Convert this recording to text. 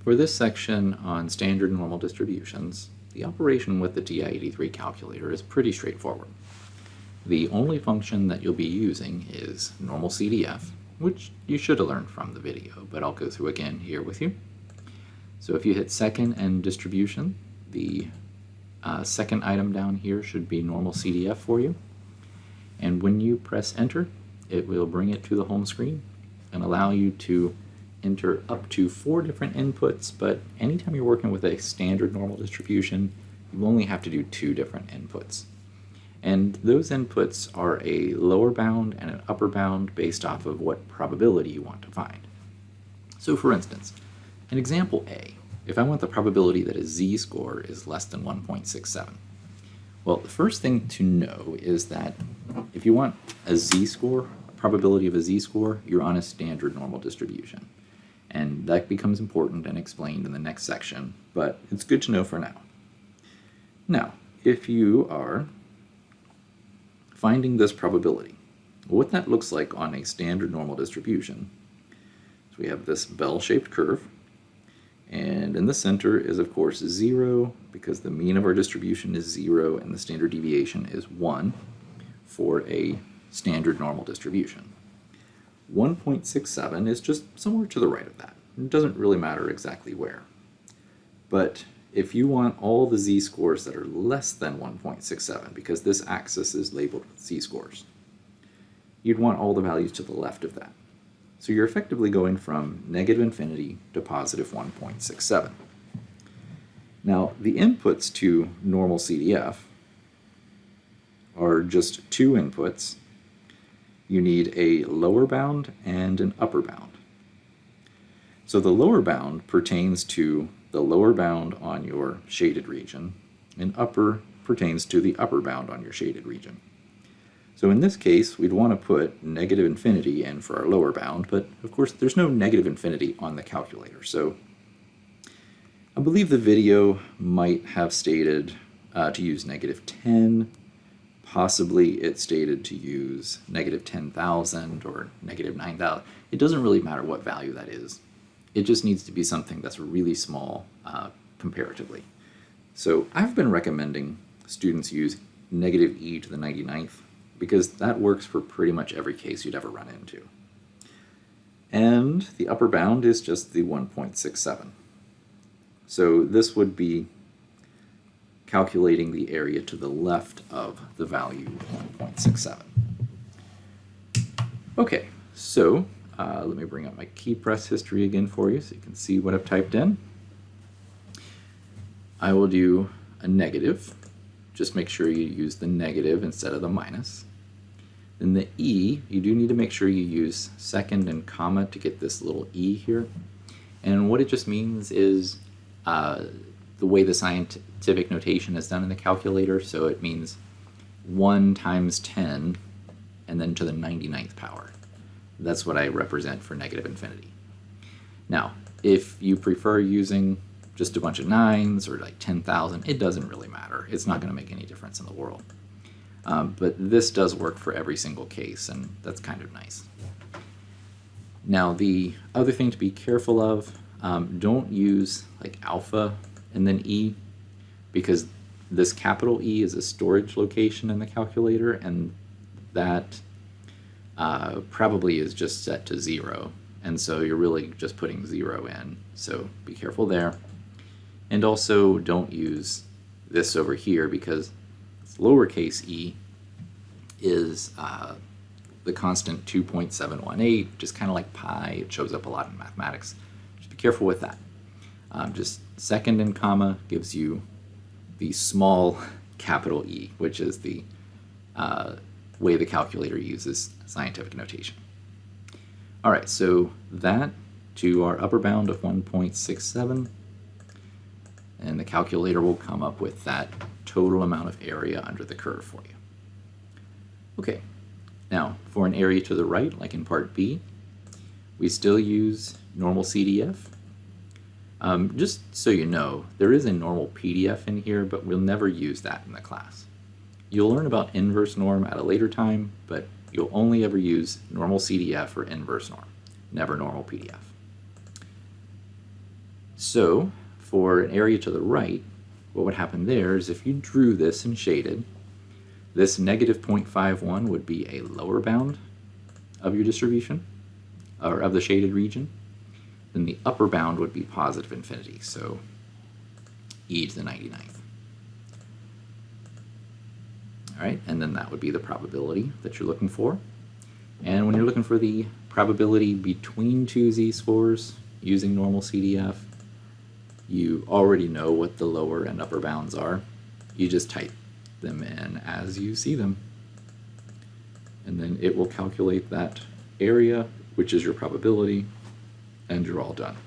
For this section on standard normal distributions, the operation with the TI-83 calculator is pretty straightforward. The only function that you'll be using is Normalcdf, which you should have learned from the video, but I'll go through again here with you. So if you hit second and distribution, the second item down here should be Normalcdf for you. And when you press enter, it will bring it to the home screen and allow you to enter up to 4 different inputs, but anytime you're working with a standard normal distribution, you only have to do 2 different inputs. And those inputs are a lower bound and an upper bound based off of what probability you want to find. So for instance, in example A, if I want the probability that a z-score is less than 1.67, well, the first thing to know is that if you want a z-score, probability of a z-score, you're on a standard normal distribution. And that becomes important and explained in the next section, but it's good to know for now. Now, if you are finding this probability, what that looks like on a standard normal distribution, so we have this bell-shaped curve, and in the center is, of course, 0, because the mean of our distribution is 0 and the standard deviation is 1 for a standard normal distribution. 1.67 is just somewhere to the right of that. It doesn't really matter exactly where. But if you want all the z-scores that are less than 1.67, because this axis is labeled with z-scores, you'd want all the values to the left of that. So you're effectively going from negative infinity to positive 1.67. Now, the inputs to Normalcdf are just 2 inputs. You need a lower bound and an upper bound. So the lower bound pertains to the lower bound on your shaded region, and upper pertains to the upper bound on your shaded region. So in this case, we'd want to put negative infinity in for our lower bound, but of course there's no negative infinity on the calculator. So I believe the video might have stated to use negative 10. Possibly it stated to use negative 10,000 or negative 9,000. It doesn't really matter what value that is. It just needs to be something that's really small comparatively. So I've been recommending students use negative e to the 99th because that works for pretty much every case you'd ever run into. And the upper bound is just the 1.67. So this would be calculating the area to the left of the value 1.67. Okay, so let me bring up my key press history again for you so you can see what I've typed in. I will do a negative. Just make sure you use the negative instead of the minus. Then the E, you do need to make sure you use second and comma to get this little E here. And what it just means is the way the scientific notation is done in the calculator, so it means 1 times 10 and then to the 99th power. That's what I represent for negative infinity. Now, if you prefer using just a bunch of 9s or like 10,000, it doesn't really matter. It's not going to make any difference in the world. But this does work for every single case, and that's kind of nice. Now, the other thing to be careful of, don't use like alpha and then E, because this capital E is a storage location in the calculator, and that probably is just set to 0, and so you're really just putting 0 in, so be careful there. And also don't use this over here, because lowercase e is the constant 2.718, which is kind of like pi. It shows up a lot in mathematics. Just be careful with that. Just second and comma gives you the small capital E, which is the way the calculator uses scientific notation. All right, so that to our upper bound of 1.67, and the calculator will come up with that total amount of area under the curve for you. Okay, now for an area to the right, like in part B, we still use Normalcdf. Just so you know, there is a Normalpdf in here, but we'll never use that in the class. You'll learn about inverse norm at a later time, but you'll only ever use Normalcdf or inverse norm, never Normalpdf. So for an area to the right, what would happen there is if you drew this and shaded, this negative 0.51 would be a lower bound of your distribution, or of the shaded region. Then the upper bound would be positive infinity, so e to the 99th. All right, and then that would be the probability that you're looking for. And when you're looking for the probability between two z-scores using Normalcdf, you already know what the lower and upper bounds are. You just type them in as you see them. And then it will calculate that area, which is your probability, and you're all done.